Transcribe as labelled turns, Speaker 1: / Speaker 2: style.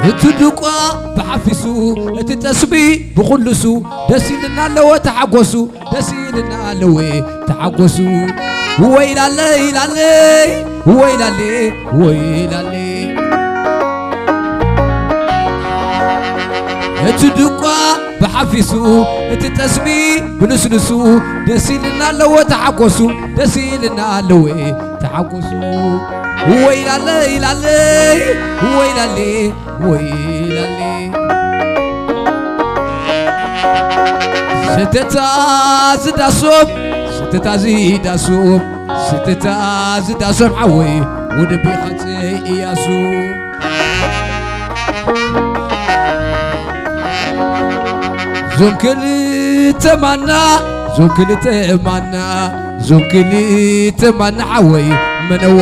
Speaker 1: እትድቋ በሐፊሱ እትተስቢ በኹልሱ ደሲልና ለወ ተሐጎሱ ደሲልና ለወ ተሐጎሱ ወይላለ ይላለ ወይላለ ወይላለ እትድቋ በሐፊሱ እትተስቢ በንስንሱ ደሲልና ለወ ተሐጎሱ ደሲልና ለወ ተሐጎሱ ወይላለ ይላለ ወይላለ ወይላለ ስተታ ዝዳሶም ስተታ ዝዳሶም ስተታ ዝዳሶም ዓወይ ወደቢ ኸጽ ኢያሱ ዞም ክልተ ማና ዞም ክልተ ማና ዞም ክልተ ማና ዓወይ መነዋ